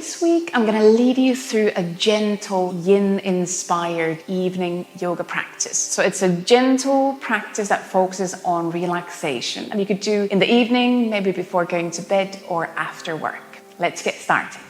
this week, I'm going to lead you through a gentle yin-inspired evening yoga practice. So it's a gentle practice that focuses on relaxation. And you could do in the evening, maybe before going to bed or after work. Let's get started.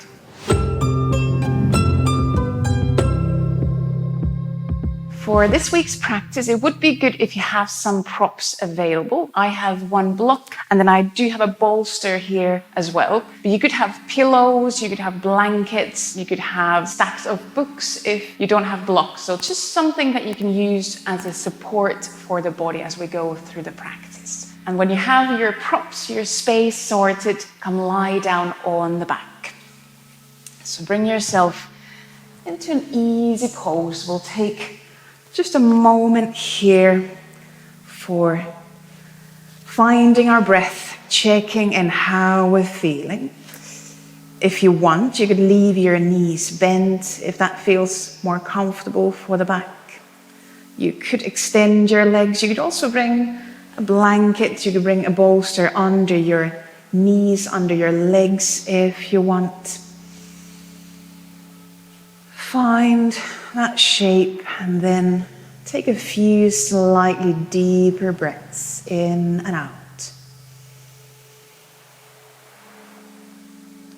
For this week's practice, it would be good if you have some props available. I have one block, and then I do have a bolster here as well. But you could have pillows, you could have blankets, you could have stacks of books if you don't have blocks. So just something that you can use as a support for the body as we go through the practice. And when you have your props, your space sorted, come lie down on the back. So bring yourself into an easy pose. We'll take just a moment here for finding our breath, checking in how we're feeling. If you want, you could leave your knees bent if that feels more comfortable for the back. You could extend your legs. You could also bring a blanket. You could bring a bolster under your knees, under your legs if you want. Find that shape and then take a few slightly deeper breaths in and out.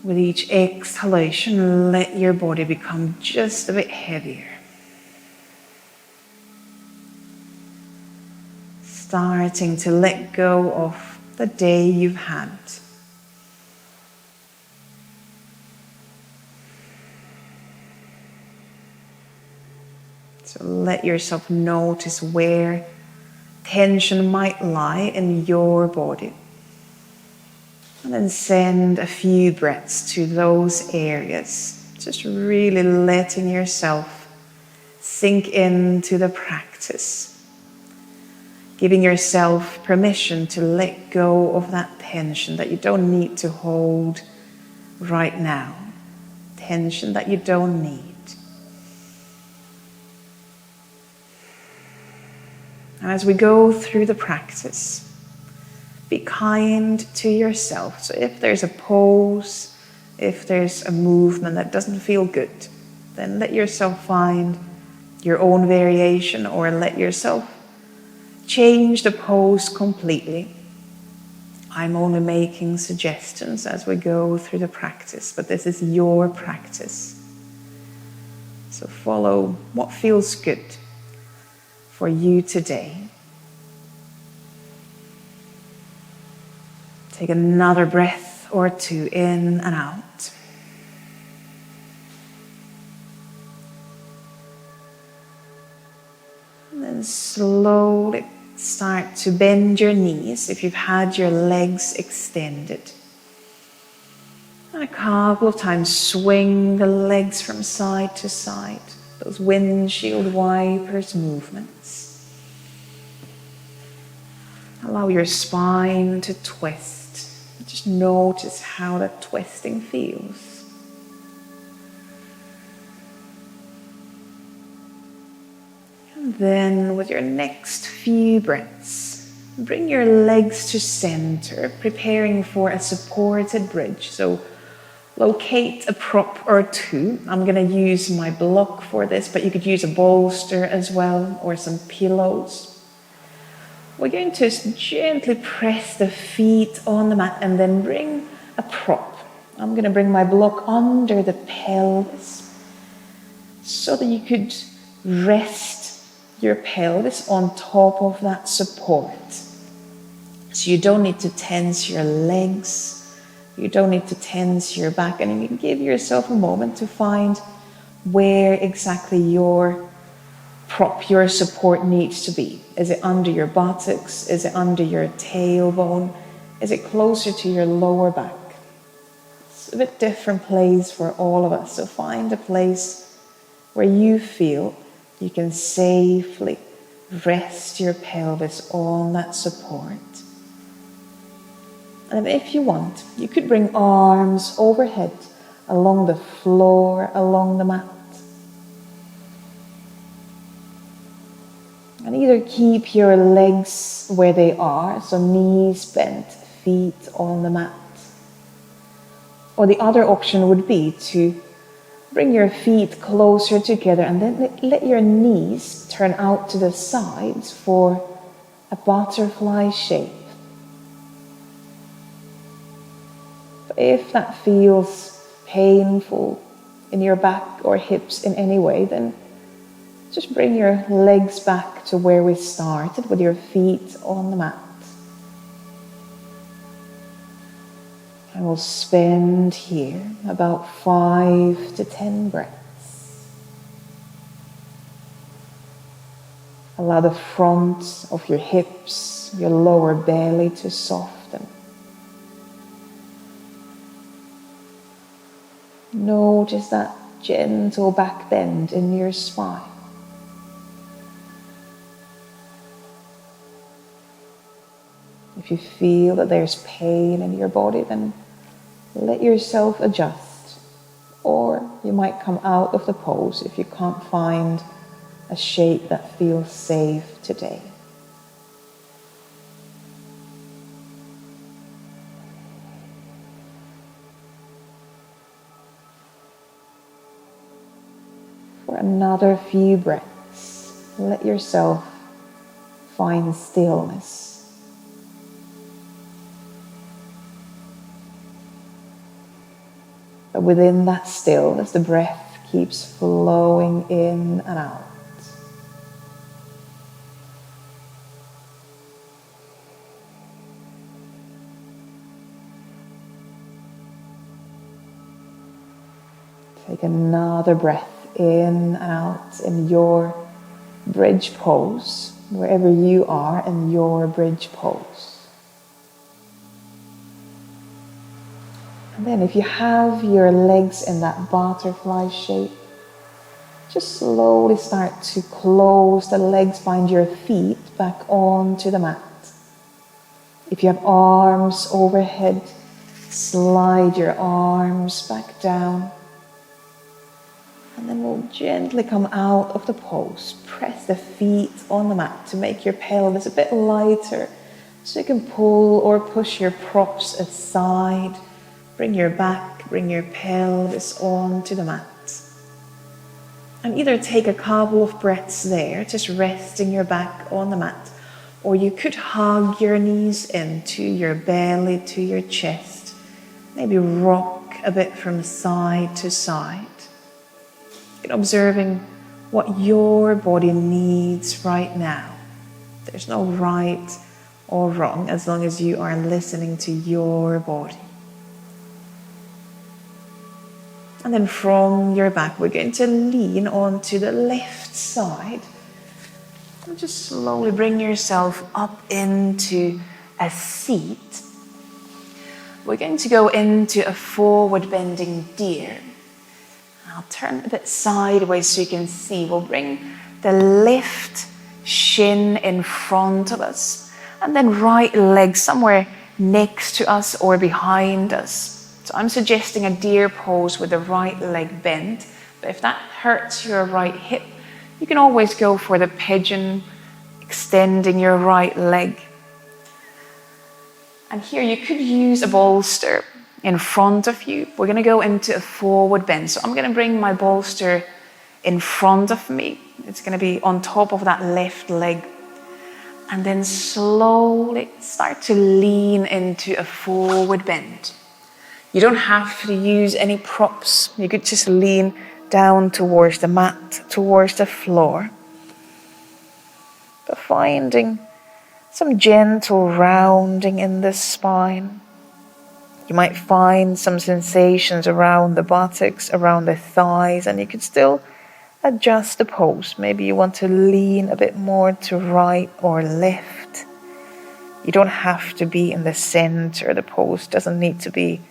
With each exhalation, let your body become just a bit heavier. Starting to let go of the day you've had. So let yourself notice where tension might lie in your body. And then send a few breaths to those areas. Just really letting yourself sink into the practice. Giving yourself permission to let go of that tension that you don't need to hold right now. Tension that you don't need. And as we go through the practice, be kind to yourself. So if there's a pose, if there's a movement that doesn't feel good, then let yourself find your own variation or let yourself change the pose completely. I'm only making suggestions as we go through the practice, but this is your practice. So follow what feels good for you today. Take another breath or two in and out. And then slowly start to bend your knees if you've had your legs extended. And a couple of times swing the legs from side to side. Those windshield wipers movements. Allow your spine to twist. Just notice how that twisting feels. And then with your next few breaths, bring your legs to center, preparing for a supported bridge. So locate a prop or two. I'm going to use my block for this, but you could use a bolster as well or some pillows. We're going to gently press the feet on the mat and then bring a prop. I'm going to bring my block under the pelvis so that you could rest your pelvis on top of that support. So you don't need to tense your legs. You don't need to tense your back, and you can give yourself a moment to find where exactly your prop, your support needs to be. Is it under your buttocks? Is it under your tailbone? Is it closer to your lower back? It's a bit different place for all of us, so find a place where you feel you can safely rest your pelvis on that support. And if you want, you could bring arms overhead along the floor, along the mat. And either keep your legs where they are, so knees bent, feet on the mat. Or the other option would be to bring your feet closer together and then let your knees turn out to the sides for a butterfly shape. But if that feels painful in your back or hips in any way, then just bring your legs back to where we started with your feet on the mat. And we'll spend here about 5 to 10 breaths. Allow the front of your hips, your lower belly to soften. Notice that gentle back bend in your spine. If you feel that there's pain in your body, then let yourself adjust. Or you might come out of the pose if you can't find a shape that feels safe today. For another few breaths, let yourself find stillness. But within that stillness, the breath keeps flowing in and out. Take another breath in and out in your bridge pose, wherever you are in your bridge pose. And then if you have your legs in that butterfly shape, just slowly start to close the legs, find your feet back onto the mat. If you have arms overhead, slide your arms back down. And then we'll gently come out of the pose. Press the feet on the mat to make your pelvis a bit lighter, so you can pull or push your props aside. Bring your back, bring your pelvis onto the mat. And either take a couple of breaths there, just resting your back on the mat, or you could hug your knees into your belly, to your chest. Maybe rock a bit from side to side. And observing what your body needs right now. There's no right or wrong as long as you are listening to your body. And then from your back, we're going to lean onto the left side. And just slowly bring yourself up into a seat. We're going to go into a forward bending deer. I'll turn a bit sideways so you can see. We'll bring the left shin in front of us. And then right leg somewhere next to us or behind us. So I'm suggesting a deer pose with the right leg bent. But if that hurts your right hip, you can always go for the pigeon, extending your right leg. And here you could use a bolster in front of you. We're going to go into a forward bend. So I'm going to bring my bolster in front of me. It's going to be on top of that left leg. And then slowly start to lean into a forward bend. You don't have to use any props. You could just lean down towards the mat, towards the floor. But finding some gentle rounding in the spine. You might find some sensations around the buttocks, around the thighs, and you could still adjust the pose. Maybe you want to lean a bit more to right or left. You don't have to be in the center. The pose doesn't need to be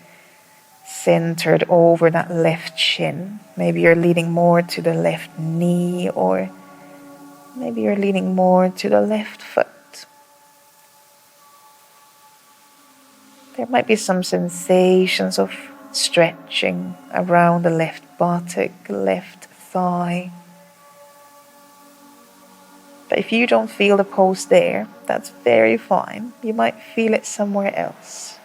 centered over that left shin. Maybe you're leaning more to the left knee, or maybe you're leaning more to the left foot. There might be some sensations of stretching around the left buttock, left thigh. But if you don't feel the pose there, that's very fine. You might feel it somewhere else.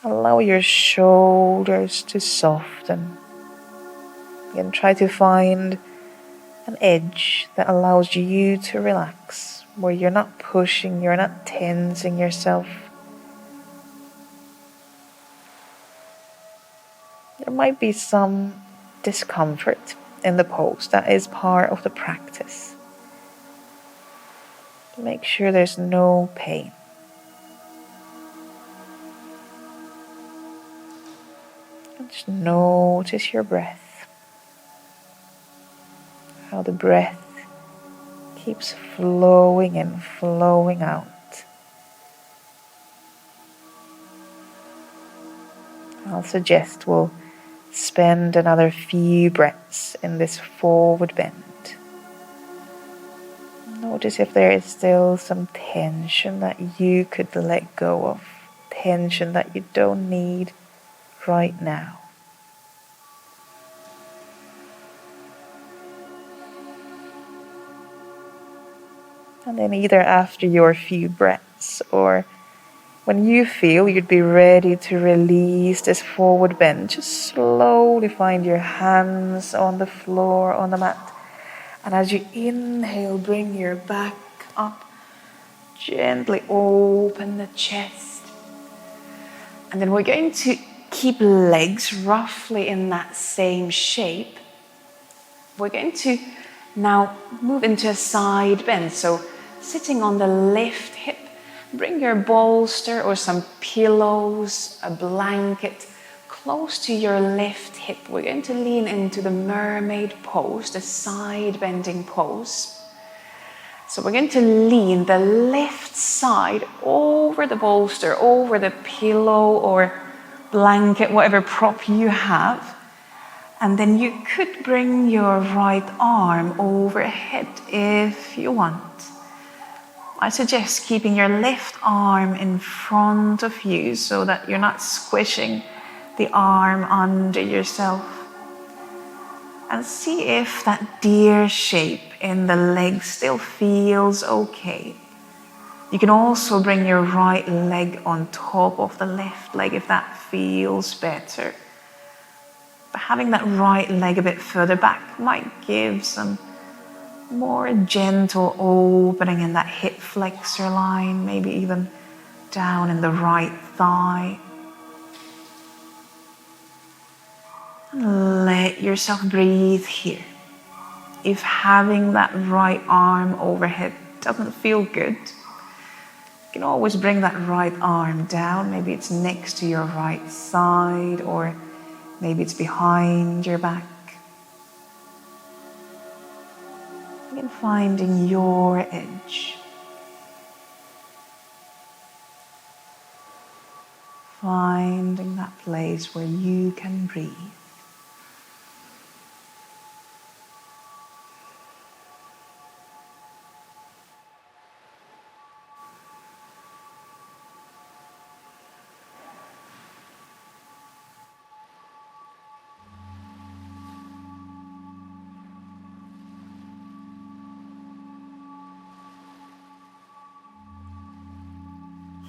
Allow your shoulders to soften. And try to find an edge that allows you to relax, where you're not pushing, you're not tensing yourself. There might be some discomfort in the pose. That is part of the practice. Make sure there's no pain. Just notice your breath. How the breath keeps flowing in, flowing out. I'll suggest we'll spend another few breaths in this forward bend. Notice if there is still some tension that you could let go of, tension that you don't need right now. And then either after your few breaths or when you feel you'd be ready to release this forward bend, just slowly find your hands on the floor, on the mat. And as you inhale, bring your back up. Gently open the chest. And then we're going to keep legs roughly in that same shape. We're going to now move into a side bend. So sitting on the left hip, bring your bolster or some pillows, a blanket close to your left hip. We're going to lean into the mermaid pose, the side bending pose. So we're going to lean the left side over the bolster, over the pillow or blanket, whatever prop you have. And then you could bring your right arm overhead if you want. I suggest keeping your left arm in front of you so that you're not squishing the arm under yourself. And see if that deer shape in the leg still feels okay. You can also bring your right leg on top of the left leg if that feels better. But having that right leg a bit further back might give some more gentle opening in that hip flexor line, maybe even down in the right thigh. Let yourself breathe here. If having that right arm overhead doesn't feel good, you can always bring that right arm down. Maybe it's next to your right side or maybe it's behind your back. Again, finding your edge. Finding that place where you can breathe.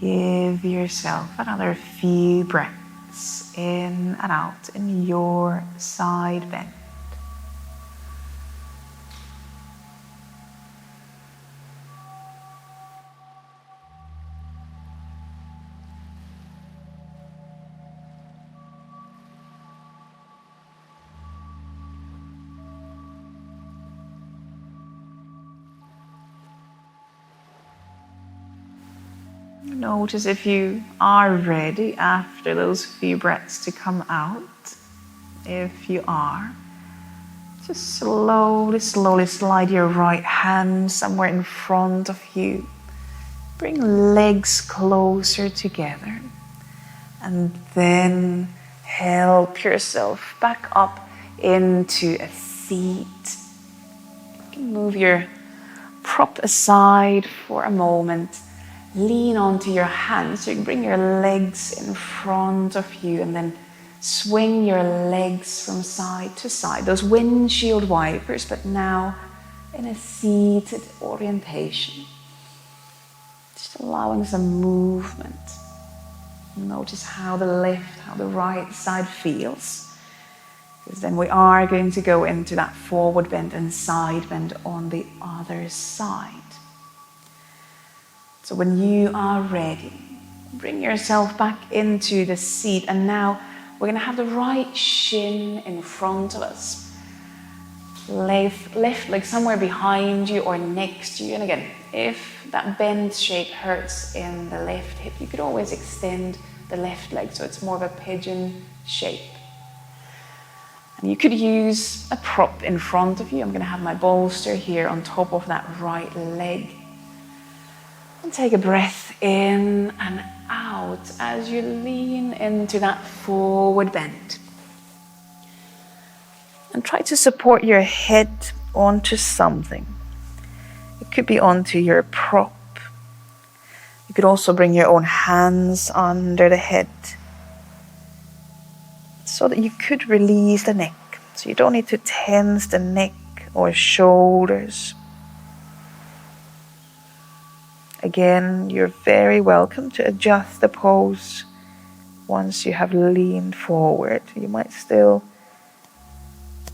Give yourself another few breaths in and out in your side bend. Notice if you are ready after those few breaths to come out. If you are, just slowly slide your right hand somewhere in front of you. Bring legs closer together. And then help yourself back up into a seat. You can move your prop aside for a moment. Lean onto your hands so you can bring your legs in front of you and then swing your legs from side to side. Those windshield wipers, but now in a seated orientation. Just allowing some movement. Notice how the right side feels. Because then we are going to go into that forward bend and side bend on the other side. So when you are ready, bring yourself back into the seat, and now we're going to have the right shin in front of us. Left leg somewhere behind you or next to you. And again, if that bend shape hurts in the left hip, you could always extend the left leg so it's more of a pigeon shape. And you could use a prop in front of you. I'm going to have my bolster here on top of that right leg. And take a breath in and out as you lean into that forward bend. And try to support your head onto something. It could be onto your prop. You could also bring your own hands under the head so that you could release the neck. So you don't need to tense the neck or shoulders. Again, you're very welcome to adjust the pose once you have leaned forward. You might still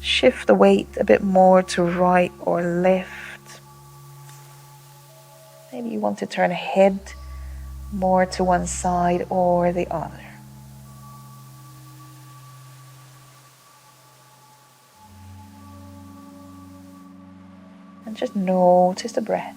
shift the weight a bit more to right or left. Maybe you want to turn head more to one side or the other. And just notice the breath.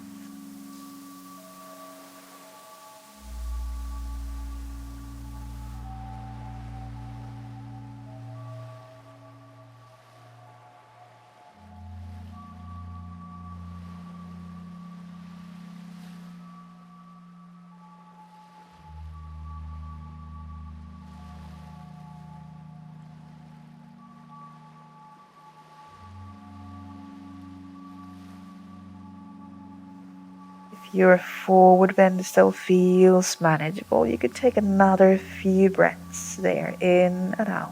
If your forward bend still feels manageable, you could take another few breaths there, in and out.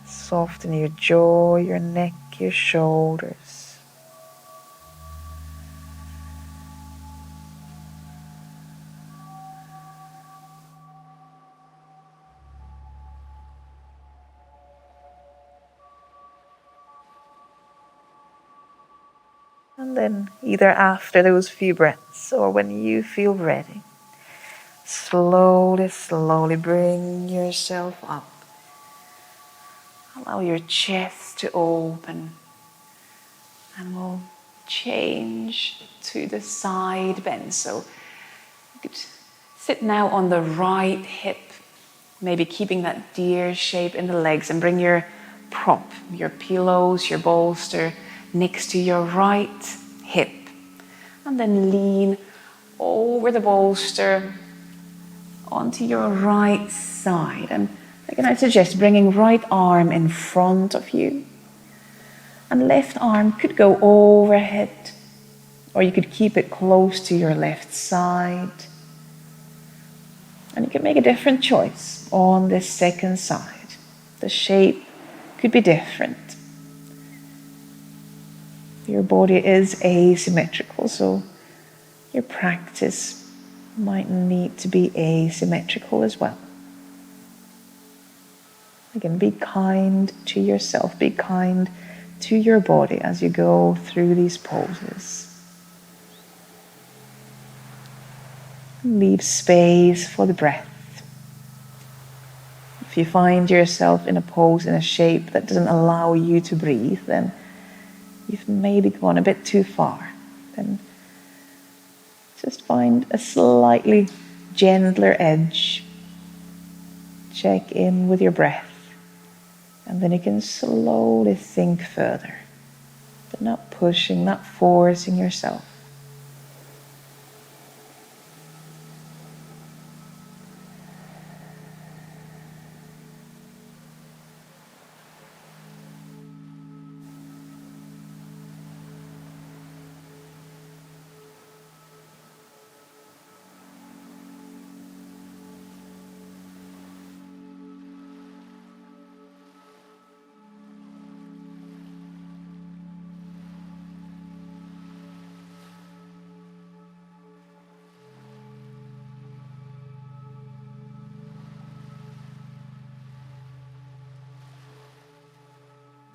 Soften your jaw, your neck, your shoulders. And then either after those few breaths or when you feel ready, slowly bring yourself up. Allow your chest to open, and we'll change to the side bend. So you could sit now on the right hip, maybe keeping that deer shape in the legs, and bring your prop, your pillows, your bolster next to your right hip. And then lean over the bolster onto your right side. And again, I suggest bringing right arm in front of you. And left arm could go overhead, or you could keep it close to your left side. And you can make a different choice on this second side. The shape could be different. Your body is asymmetrical, so your practice might need to be asymmetrical as well. Again, be kind to yourself, be kind to your body as you go through these poses. Leave space for the breath. If you find yourself in a pose, in a shape that doesn't allow you to breathe, then you've maybe gone a bit too far. Then just find a slightly gentler edge. Check in with your breath. And then you can slowly sink further, but not pushing, not forcing yourself.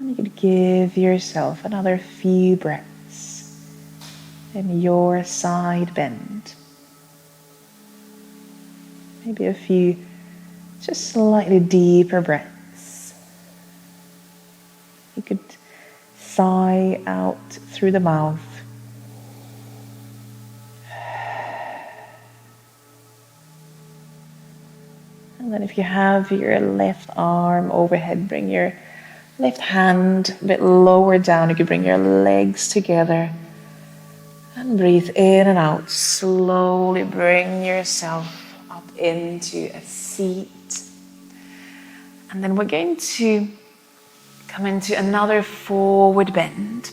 And you could give yourself another few breaths in your side bend. Maybe a few just slightly deeper breaths. You could sigh out through the mouth. And then if you have your left arm overhead, bring your left hand a bit lower down. You could bring your legs together and breathe in and out. Slowly bring yourself up into a seat. And then we're going to come into another forward bend.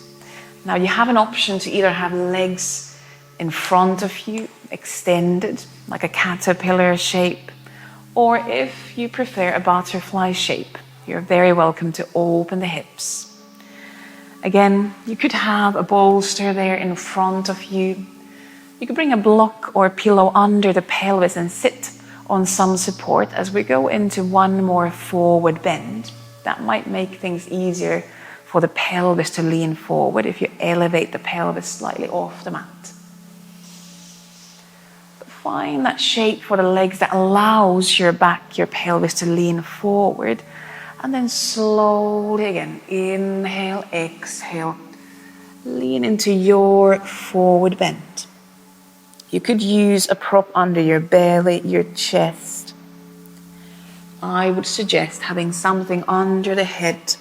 Now you have an option to either have legs in front of you, extended, like a caterpillar shape, or if you prefer a butterfly shape, you're very welcome to open the hips. Again, you could have a bolster there in front of you. You could bring a block or a pillow under the pelvis and sit on some support as we go into one more forward bend. That might make things easier for the pelvis to lean forward if you elevate the pelvis slightly off the mat. Find that shape for the legs that allows your back, your pelvis to lean forward. And then slowly again, inhale, exhale, lean into your forward bend. You could use a prop under your belly, your chest. I would suggest having something under the head.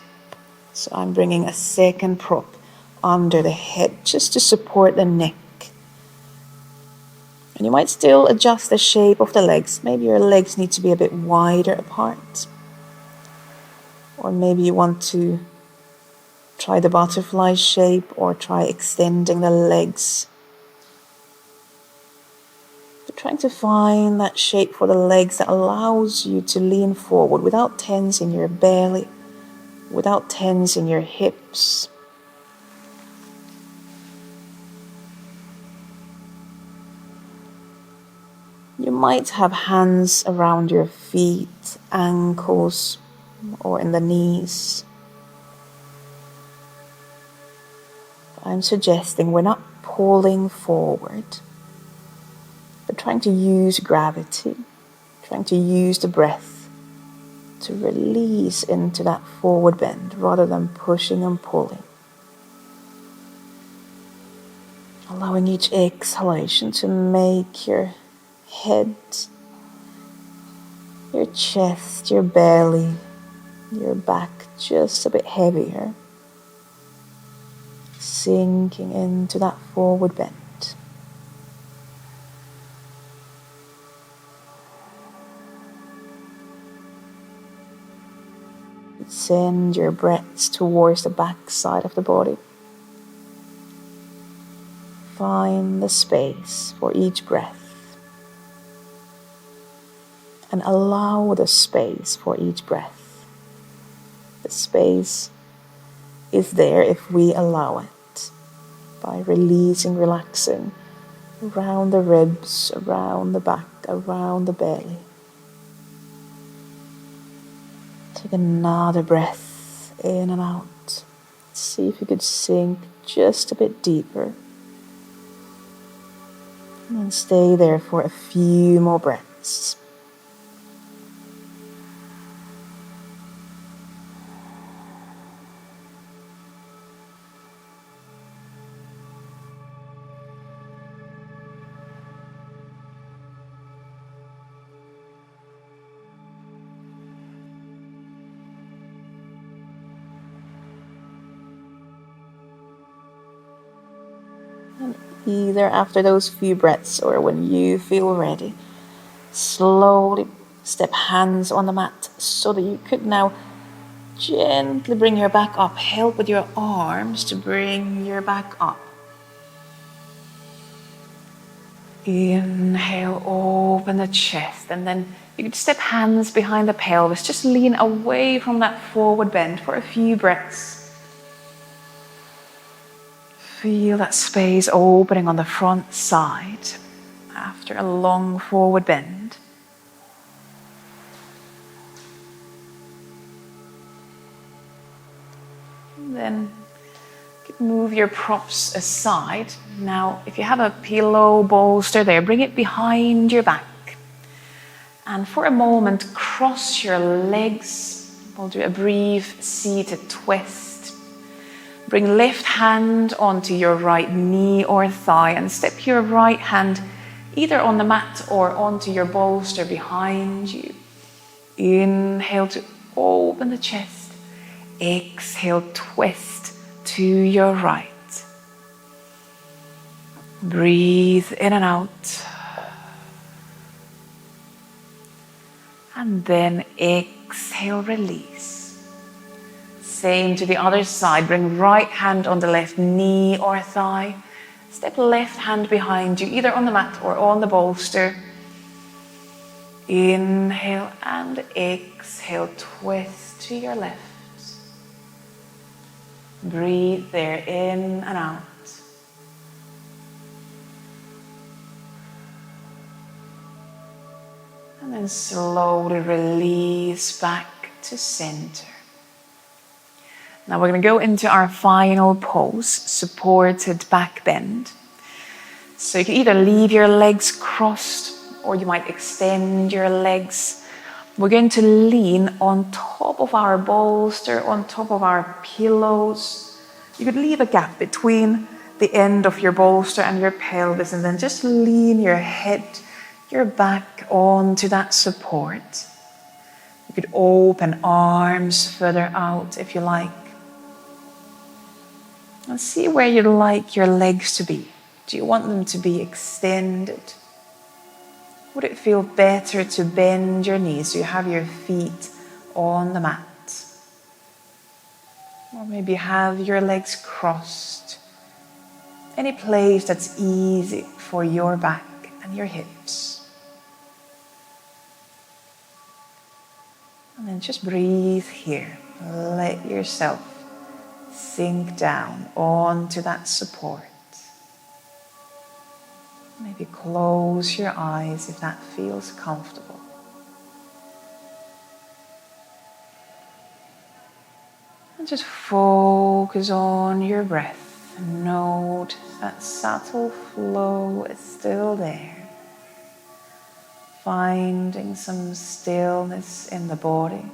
So I'm bringing a second prop under the head just to support the neck. And you might still adjust the shape of the legs. Maybe your legs need to be a bit wider apart. Or maybe you want to try the butterfly shape or try extending the legs. But trying to find that shape for the legs that allows you to lean forward without tensing your belly, without tensing your hips. You might have hands around your feet, ankles, or in the knees. I'm suggesting we're not pulling forward, but trying to use gravity, trying to use the breath to release into that forward bend rather than pushing and pulling. Allowing each exhalation to make your head, your chest, your belly, your back just a bit heavier. Sinking into that forward bend. Send your breaths towards the back side of the body. Find the space for each breath. And allow the space for each breath. The space is there if we allow it. By releasing, relaxing around the ribs, around the back, around the belly. Take another breath in and out. See if you could sink just a bit deeper. And then stay there for a few more breaths. And either after those few breaths or when you feel ready, slowly step hands on the mat so that you could now gently bring your back up. Help with your arms to bring your back up. Inhale, open the chest, and then you could step hands behind the pelvis. Just lean away from that forward bend for a few breaths. Feel that space opening on the front side after a long forward bend. Then move your props aside. Now, if you have a pillow bolster there, bring it behind your back. And for a moment, cross your legs. We'll do a brief seated twist. Bring left hand onto your right knee or thigh and step your right hand either on the mat or onto your bolster behind you. Inhale to open the chest. Exhale, twist to your right. Breathe in and out. And then exhale, release. Same to the other side. Bring right hand on the left knee or thigh. Step left hand behind you, either on the mat or on the bolster. Inhale and exhale, twist to your left. Breathe there in and out. And then slowly release back to center. Now we're going to go into our final pose, supported back bend. So you can either leave your legs crossed or you might extend your legs. We're going to lean on top of our bolster, on top of our pillows. You could leave a gap between the end of your bolster and your pelvis and then just lean your head, your back onto that support. You could open arms further out if you like. And see where you'd like your legs to be. Do you want them to be extended? Would it feel better to bend your knees so you have your feet on the mat? Or maybe have your legs crossed. Any place that's easy for your back and your hips. And then just breathe here. Let yourself sink down onto that support. Maybe close your eyes if that feels comfortable. And just focus on your breath. Note that subtle flow is still there. Finding some stillness in the body,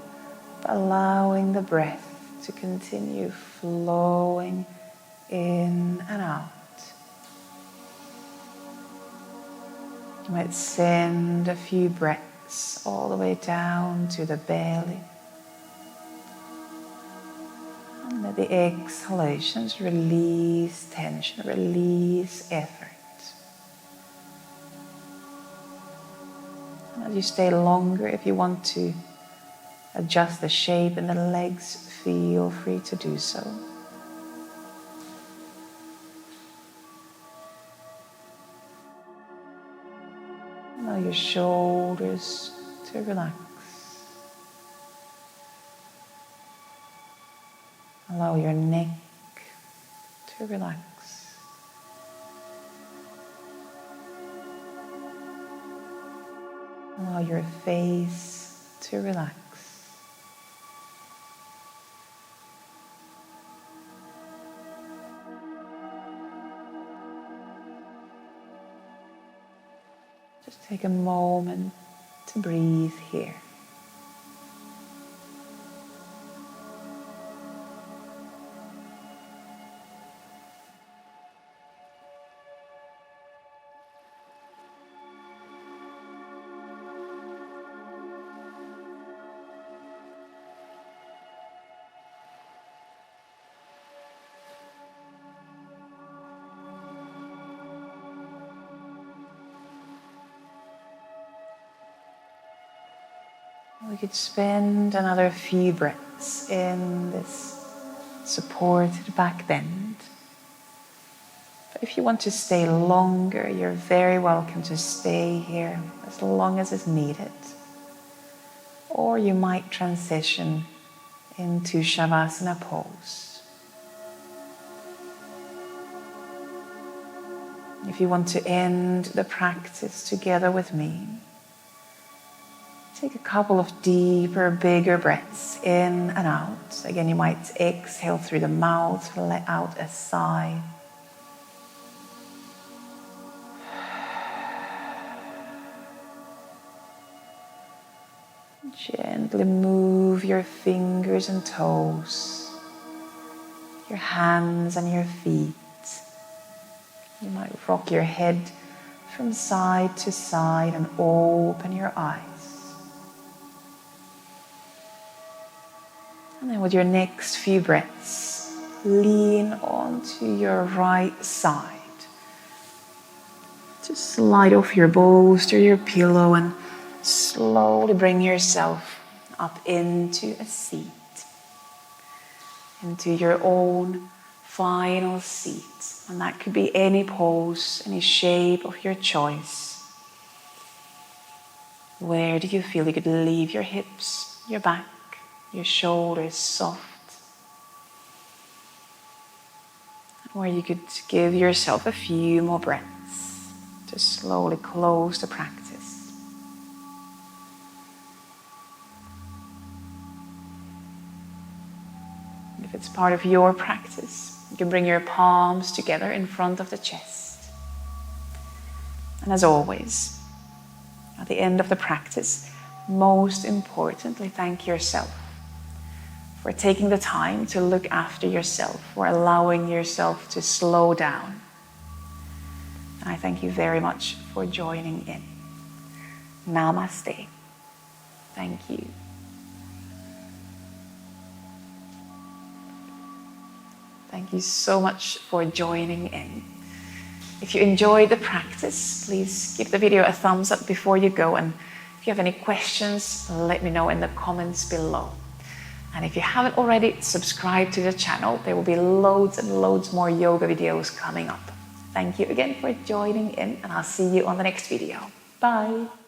allowing the breath to continue flowing in and out. You might send a few breaths all the way down to the belly. And let the exhalations release tension, release effort. And as you stay longer, if you want to adjust the shape in the legs, feel free to do so. Allow your shoulders to relax. Allow your neck to relax. Allow your face to relax. Just take a moment to breathe here. We could spend another few breaths in this supported back bend. But if you want to stay longer, you're very welcome to stay here as long as is needed. Or you might transition into Shavasana pose. If you want to end the practice together with me, Take a couple of deeper, bigger breaths in and out. Again, you might exhale through the mouth, let out a sigh. Gently move your fingers and toes, your hands and your feet. You might rock your head from side to side and open your eyes. And then with your next few breaths, lean onto your right side. Just slide off your bolster, your pillow, and slowly bring yourself up into a seat, into your own final seat. And that could be any pose, any shape of your choice. Where do you feel you could leave your hips, your back, your shoulders soft? Where you could give yourself a few more breaths to slowly close the practice. If it's part of your practice, you can bring your palms together in front of the chest. And as always, at the end of the practice, most importantly, thank yourself for taking the time to look after yourself, for allowing yourself to slow down. And I thank you very much for joining in. Namaste. Thank you. Thank you so much for joining in. If you enjoyed the practice, please give the video a thumbs up before you go. And if you have any questions, let me know in the comments below. And if you haven't already, subscribe to the channel. There will be loads and loads more yoga videos coming up. Thank you again for joining in, and I'll see you on the next video. Bye.